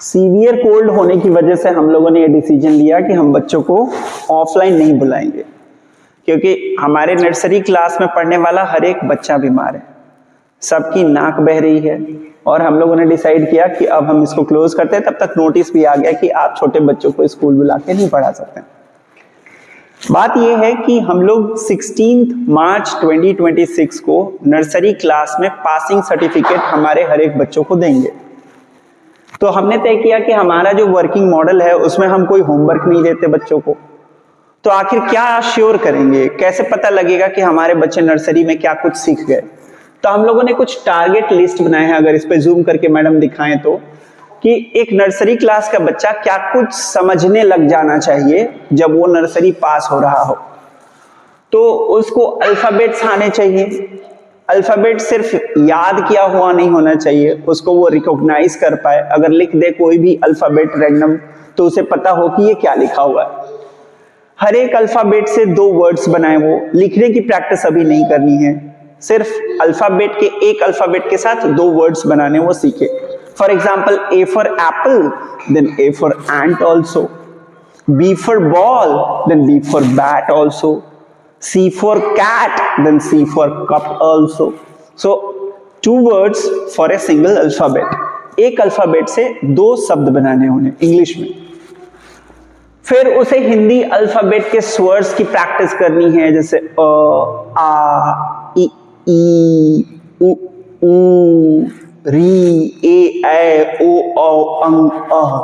Severe cold होने की वजह से हम लोगों ने ये डिसीजन लिया कि हम बच्चों को ऑफलाइन नहीं बुलाएंगे, क्योंकि हमारे नर्सरी क्लास में पढ़ने वाला हर एक बच्चा बीमार है, सबकी नाक बह रही है, और हम लोगों ने डिसाइड किया कि अब हम इसको क्लोज करते हैं। तब तक नोटिस भी आ गया कि आप छोटे बच्चों को स्कूल बुला के नहीं पढ़ा सकते। बात यह है कि हम लोग 16 मार्च 2026 को नर्सरी क्लास में पासिंग सर्टिफिकेट हमारे हर एक बच्चों को देंगे। तो हमने तय किया कि हमारा जो वर्किंग मॉडल है उसमें हम कोई होमवर्क नहीं देते बच्चों को। तो आखिर क्या श्योर करेंगे, कैसे पता लगेगा कि हमारे बच्चे नर्सरी में क्या कुछ सीख गए? तो हम लोगों ने कुछ टारगेट लिस्ट बनाए हैं, अगर इस पे जूम करके मैडम दिखाएं तो, कि एक नर्सरी क्लास का बच्चा क्या कुछ समझने लग जाना चाहिए जब वो नर्सरी पास हो रहा हो। तो उसको अल्फाबेट्स आने चाहिए। अल्फाबेट सिर्फ याद किया हुआ नहीं होना चाहिए, उसको वो रिकॉग्नाइज कर पाए। अगर लिख दे कोई भी अल्फाबेट रैंडम तो उसे पता हो कि ये क्या लिखा हुआ है। हर एक अल्फाबेट से 2 वर्ड्स बनाए। वो लिखने की प्रैक्टिस अभी नहीं करनी है, सिर्फ अल्फाबेट के एक अल्फाबेट के साथ 2 वर्ड्स बनाने वो सीखे। For example, A for apple, then A for ant also. B for ball, then B for bat also. C for cat, then C for cup also. So 2 words for a single alphabet. एक alphabet से 2 शब्द बनाने उन्हें English में। फिर उसे Hindi alphabet के स्वर्स की प्रैक्टिस करनी है, जैसे अ, आ, इ, उ, ऊ, री, ए, ऐ, ओ, औ, अंग, अह।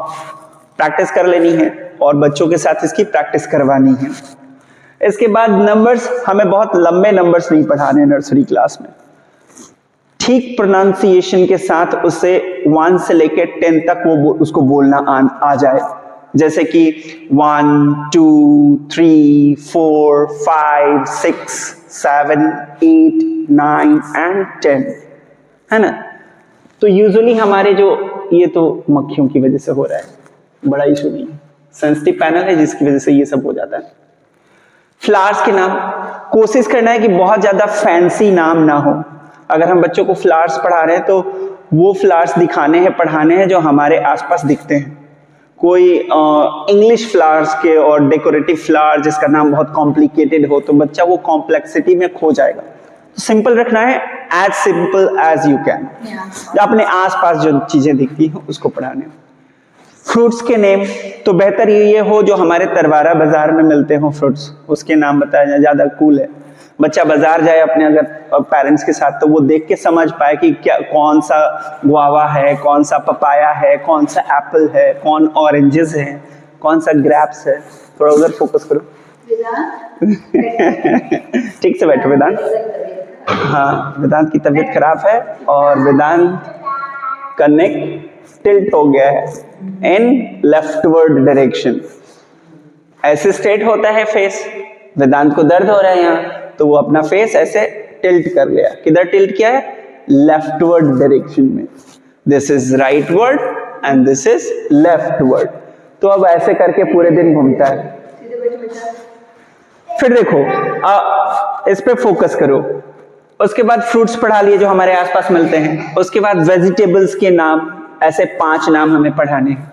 प्रैक्टिस कर लेनी है और बच्चों के साथ इसकी प्रैक्टिस करवानी है। इसके बाद नंबर्स, हमें बहुत लंबे नंबर्स नहीं पढ़ाने नर्सरी क्लास में। ठीक प्रोनाउंसिएशन के साथ उसे 1 से लेकर 10 तक वो उसको बोलना आ जाए, जैसे कि 1, 2, 3, 4, 5, 6, 7, 8, 9 एंड 10, है ना। तो यूजुअली हमारे जो, ये तो मक्खियों की वजह से हो रहा है, बड़ा इशू नहीं, सेंसिटिव पैनल है जिसकी वजह से ये सब हो जाता है। फ्लावर्स के नाम कोशिश करना है कि बहुत ज्यादा फैंसी नाम ना हो। अगर हम बच्चों को फ्लावर्स पढ़ा रहे हैं तो वो फ्लावर्स दिखाने हैं, पढ़ाने हैं जो हमारे आसपास दिखते हैं। कोई इंग्लिश फ्लावर्स के और डेकोरेटिव फ्लावर जिसका नाम बहुत कॉम्प्लिकेटेड हो तो बच्चा वो कॉम्प्लेक्सिटी में खो जाएगा। तो सिंपल रखना है, as simple as you can. अपने आसपास जो चीजें दिखती हैं उसको पढ़ाने। फ्रूट्स के नेम तो बेहतर ये हो जो हमारे तरवारा बाजार में मिलते हो फ्रूट्स, उसके नाम बताया जाए, ज्यादा कूल है। बच्चा बाजार जाए अपने अगर पेरेंट्स के साथ तो वो देख के समझ पाए कि क्या, कौन सा गुआवा है, कौन सा पपाया है, कौन सा एप्पल है, कौन ऑरेंजेस है, कौन सा ग्रेप्स है। थोड़ा उधर फोकस करो। ठीक से बैठो वेदांत। हाँ, वेदांत की तबीयत खराब है और वेदांत का नेक टिल्ट हो गया है इन लेफ्टवर्ड डायरेक्शन। ऐसे स्ट्रेट होता है फेस। वेदांत को दर्द हो रहा है यहाँ, तो वो अपना फेस ऐसे टिल्ट कर गया। किधर टिल्ट किया है? लेफ्टवर्ड डायरेक्शन में। This is right word and this is left word. तो अब ऐसे करके पूरे दिन घूमता है। फिर देखो, इस पे फोकस करो। उसके बाद फ्रूट्स पढ़ा लिए जो हमारे आसपास मिलते हैं। उसके बाद वेजिटेबल्स के नाम, ऐसे 5 नाम हमें पढ़ाने हैं।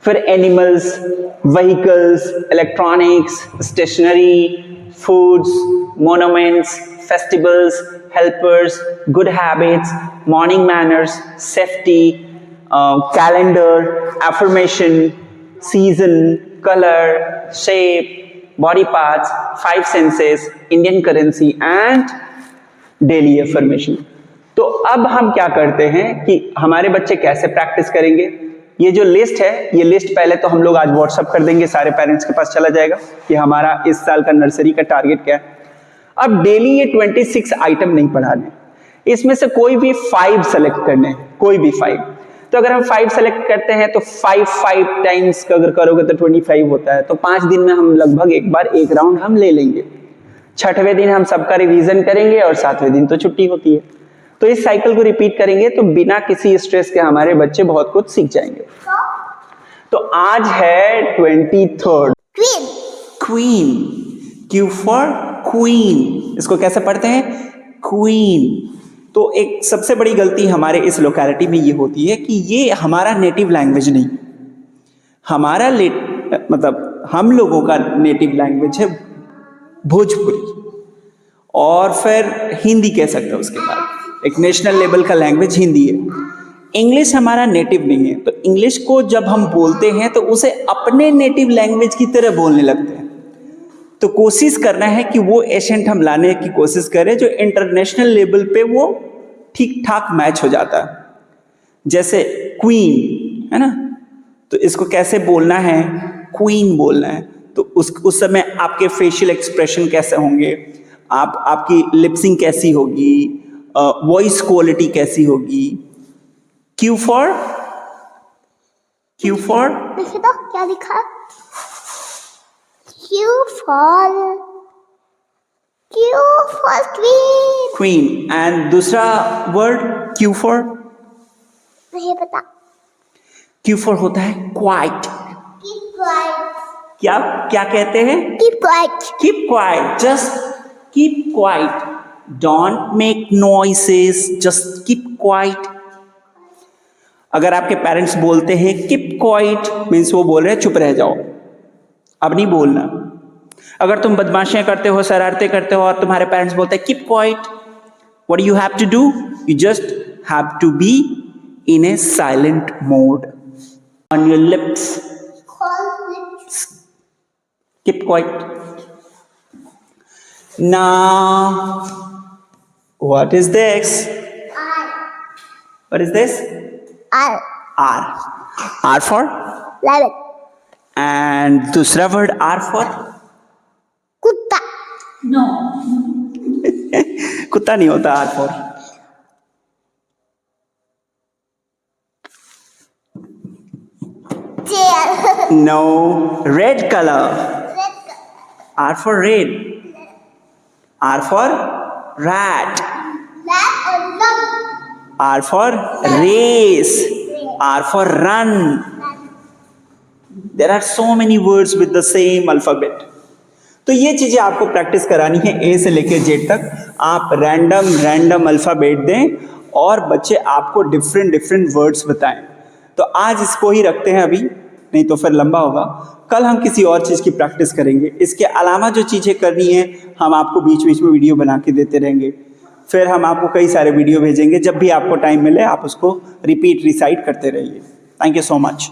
फिर animals, vehicles, electronics, stationery, foods, monuments, festivals, helpers, good habits, morning manners, safety, calendar, affirmation, season, colour, shape, body parts, 5 senses, Indian currency and daily affirmation. तो अब हम क्या करते हैं कि हमारे बच्चे कैसे प्रैक्टिस करेंगे। ये जो लिस्ट है, ये लिस्ट पहले तो हम लोग आज व्हाट्सएप कर देंगे, सारे पेरेंट्स के पास चला जाएगा कि हमारा इस साल का नर्सरी का टारगेट क्या है। अब डेली ये 26 आइटम नहीं पढ़ाने, इसमें से कोई भी 5 सेलेक्ट करने, कोई भी 5। तो अगर हम 5 सेलेक्ट करते हैं तो 5 टाइम्स का अगर करोगे तो 25 होता है। तो 5 दिन में हम लगभग एक बार एक राउंड हम ले लेंगे। 6वें दिन हम सबका रिवीजन करेंगे और 7वें दिन तो छुट्टी होती है। तो इस साइकिल को रिपीट करेंगे तो बिना किसी स्ट्रेस के हमारे बच्चे बहुत कुछ सीख जाएंगे। तो आज है 23rd। Queen. Queen, Q for queen. इसको कैसे पढ़ते हैं? क्वीन। तो एक सबसे बड़ी गलती हमारे इस लोकेलिटी में ये होती है कि ये हमारा नेटिव लैंग्वेज नहीं, हमारा मतलब हम लोगों का नेटिव लैंग्वेज है भोजपुरी, और फिर हिंदी कह सकते हैं उसके बाद, एक नेशनल लेवल का लैंग्वेज हिंदी है। इंग्लिश हमारा नेटिव नहीं है, तो इंग्लिश को जब हम बोलते हैं तो उसे अपने नेटिव लैंग्वेज की तरह बोलने लगते हैं। तो कोशिश करना है कि वो एसेंट हम लाने की कोशिश करें जो इंटरनेशनल लेवल पे वो ठीक ठाक मैच हो जाता है। जैसे क्वीन है ना, तो इसको कैसे बोलना है, क्वीन बोलना है, तो उस समय आपके फेशियल एक्सप्रेशन कैसे होंगे, आपकी लिपसिंग कैसी होगी, वॉइस क्वालिटी कैसी होगी। Q for लिखे तो क्या लिखा? Q for queen. Queen. And दूसरा वर्ड Q for? नहीं पता। Q for होता है क्वाइट। Keep quiet. क्या कहते हैं? Keep quiet. Keep quiet. Just keep quiet. Don't make noises. Just keep quiet. अगर आपके पेरेंट्स बोलते हैं कीप क्वाइट, मीन्स वो बोल रहे हैं चुप रह जाओ, अब नहीं बोलना। अगर तुम बदमाशियां करते हो, शरारतें करते हो और तुम्हारे पेरेंट्स बोलते हैं keep quiet, what you have to do, you just have to be in a silent mode on your lips, keep quiet. Now what is this? What is this? R. R for? Rabbit. And दूसरा word R for? कुत्ता. No. कुत्ता नहीं होता R for. Tail. No. Red color. R for red. R for rat. Rat or dog. R for race. R for run. There are so many words with the same alphabet. तो ये चीजें आपको practice करानी है A से लेकर Z तक। आप रैंडम अल्फाबेट दें और बच्चे आपको डिफरेंट वर्ड्स बताएं। तो आज इसको ही रखते हैं अभी, नहीं तो फिर लंबा होगा। कल हम किसी और चीज़ की प्रैक्टिस करेंगे। इसके अलावा जो चीज़ें करनी है हम आपको बीच में वीडियो बना के देते रहेंगे। फिर हम आपको कई सारे वीडियो भेजेंगे, जब भी आपको टाइम मिले आप उसको रिपीट रिसाइट करते रहिए। Thank you so much.